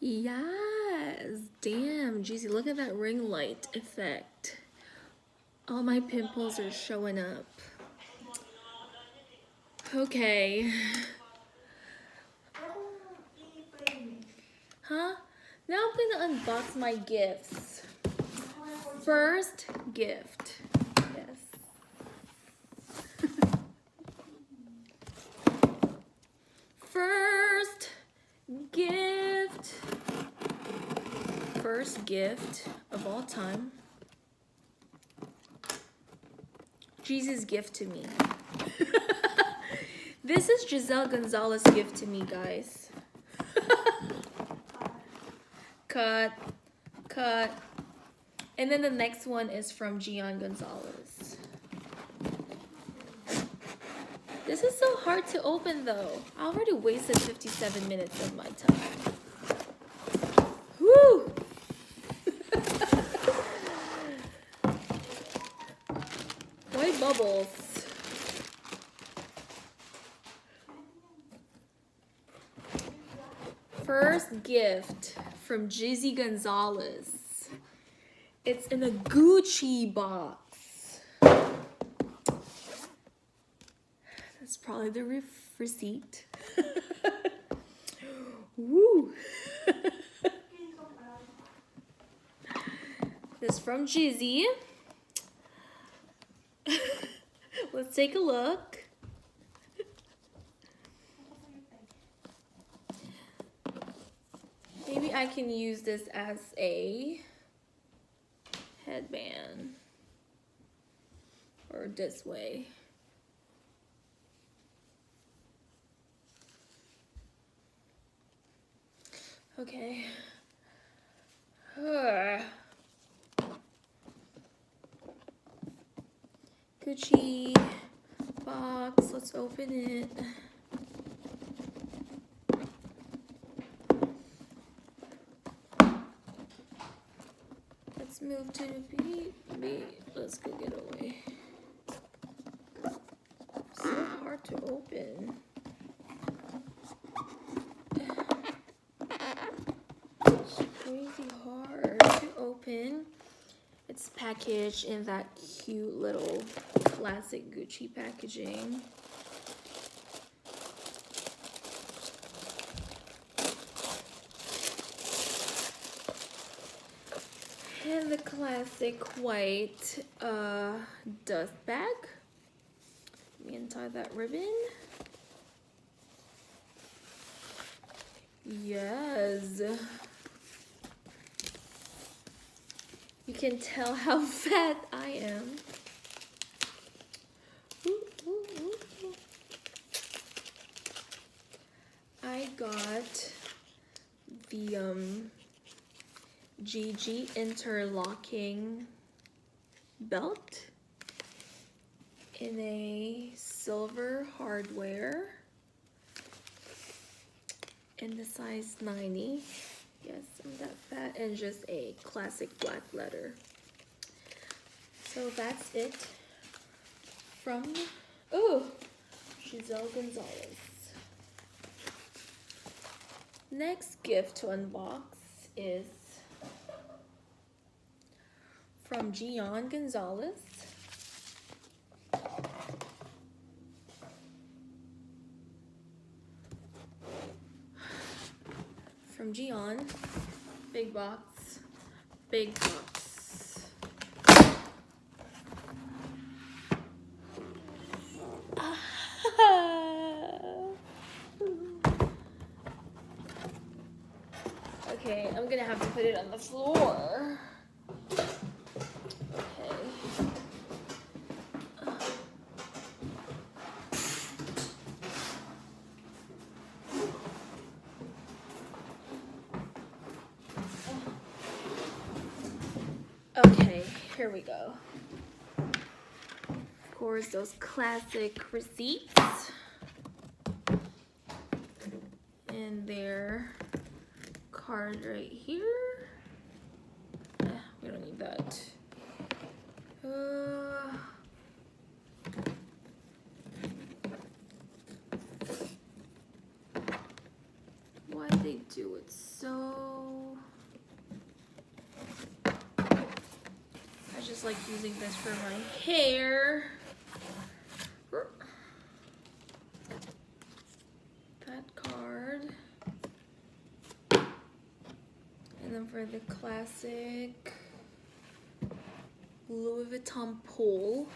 Yes, damn, Jeezy, look at that ring light effect. All my pimples are showing up. Okay. Huh? Now I'm gonna unbox my gifts. First gift. Yes. First gift. First gift of all time. Jeezy's gift to me. This is Giselle Gonzalez's gift to me, guys. Cut. And then the next one is from Gian Gonzalez. This is so hard to open though. I already wasted 57 minutes of my time. Woo! White bubbles. First gift from Jizzy Gonzalez. It's in a Gucci box. That's probably the receipt. Woo! This is from Jizzy. Let's take a look. Maybe I can use this as a headband. Or this way. Okay. Gucci box. Let's open it. Let's move to the beat. Let's go get away. So hard to open. It's crazy hard to open. It's packaged in that cute little classic Gucci packaging. And the classic white dust bag. Let me untie that ribbon. Yes. You can tell how fat I am. I got the GG interlocking belt in a silver hardware in the size 90. Yes, I'm that fat, and just a classic black leather. So that's it from Giselle Gonzalez. Next gift to unbox is from Gian Gonzalez. From Gian, big box, big box. Okay, I'm gonna have to put it on the floor. Okay, here we go. Of course, those classic receipts. And their card right here. We don't need that. What they do it so... I just like using this for my hair. That card. And then for the classic Louis Vuitton pull.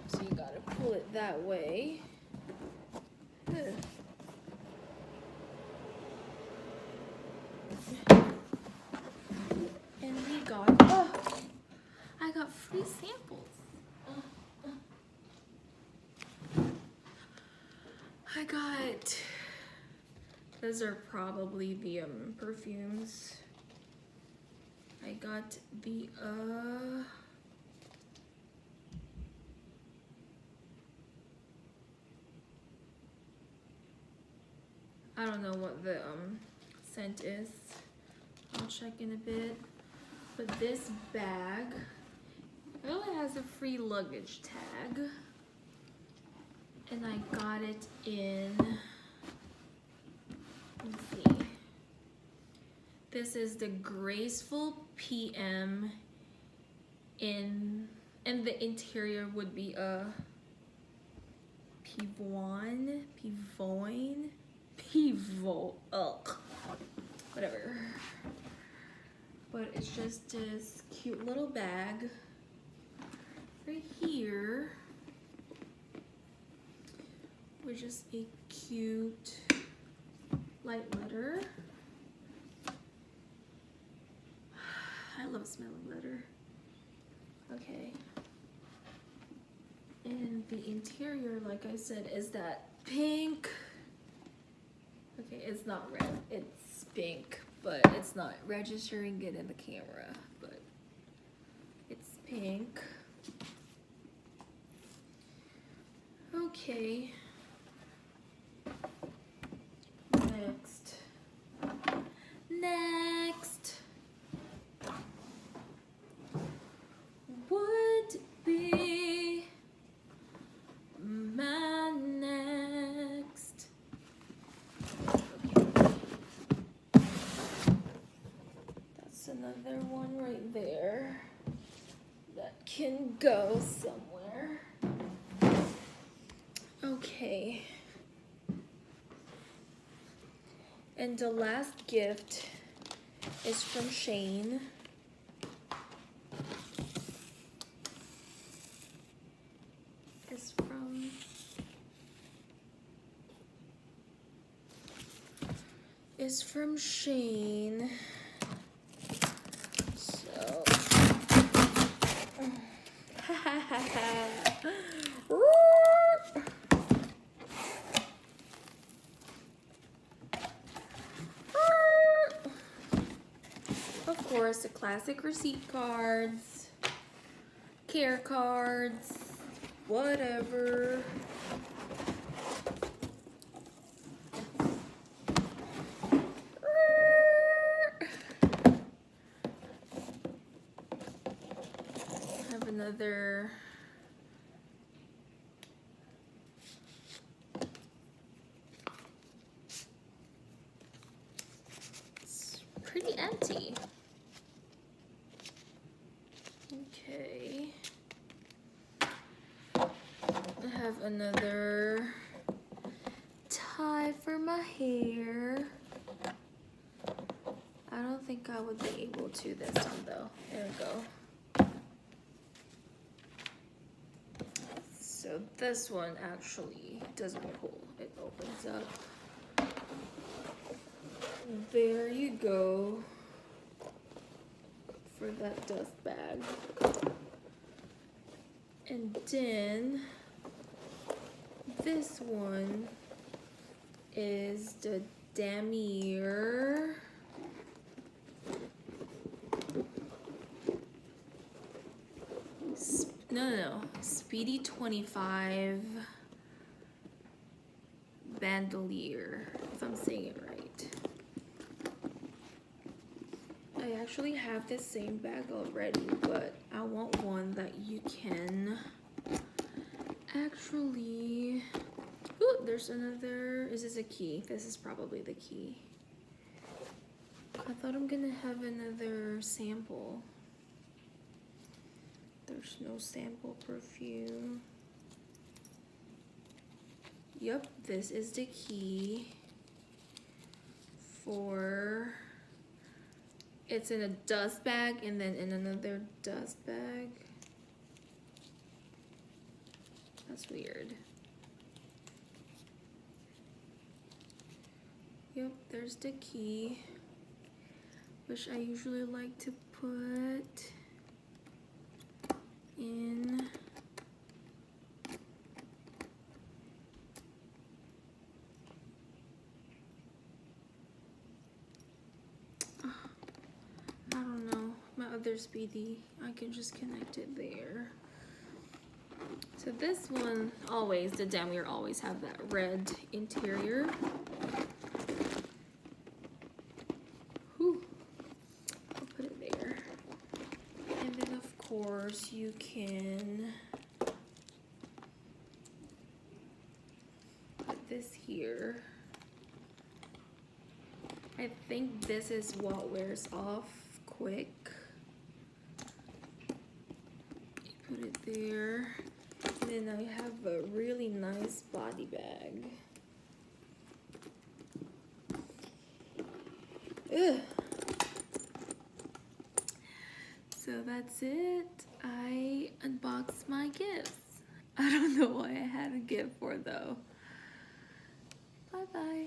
So you gotta pull it that way. And we got, oh, I got free samples. I got, those are probably the perfumes. I got the, I don't know what the scent is. I'll check in a bit. But this bag, it only has a free luggage tag. And I got it in, let's see. This is the Graceful PM and the interior would be a whatever. But it's just this cute little bag right here, which is a cute light letter. I love smelling letter. Okay. And the interior, like I said, is that pink. Okay, it's not red, it's pink, but it's not registering it in the camera, but it's pink. Okay. Next would be my next. Okay. That's another one right there that can go somewhere. Okay. And the last gift is from Shane. Is from Shane. So of course, the classic receipt cards, care cards, whatever. Have another pretty empty. Okay. I have another tie for my hair. I don't think I would be able to this one though. There we go. So this one actually doesn't pull. It opens up. There you go. For that dust bag. And then this one is the Damier no, Speedy 25 bandolier, if I'm saying it right. I actually have this same bag already, but I want one that you can actually, ooh, there's another. Is this a key? This is probably the key. I thought I'm gonna have another sample. There's no sample perfume. Yep, this is the key for, it's in a dust bag and then in another dust bag. That's weird. Yep, there's the key, which I usually like to put in I don't know, my other Speedy, I can just connect it there. So this one, always, the damier always have that red interior. Whew. I'll put it there. And then of course you can put this here. I think this is what wears off quick. You put it there. And then I have a really nice body bag. Ugh. So that's it. I unboxed my gifts. I don't know what I had a gift for though. Bye bye.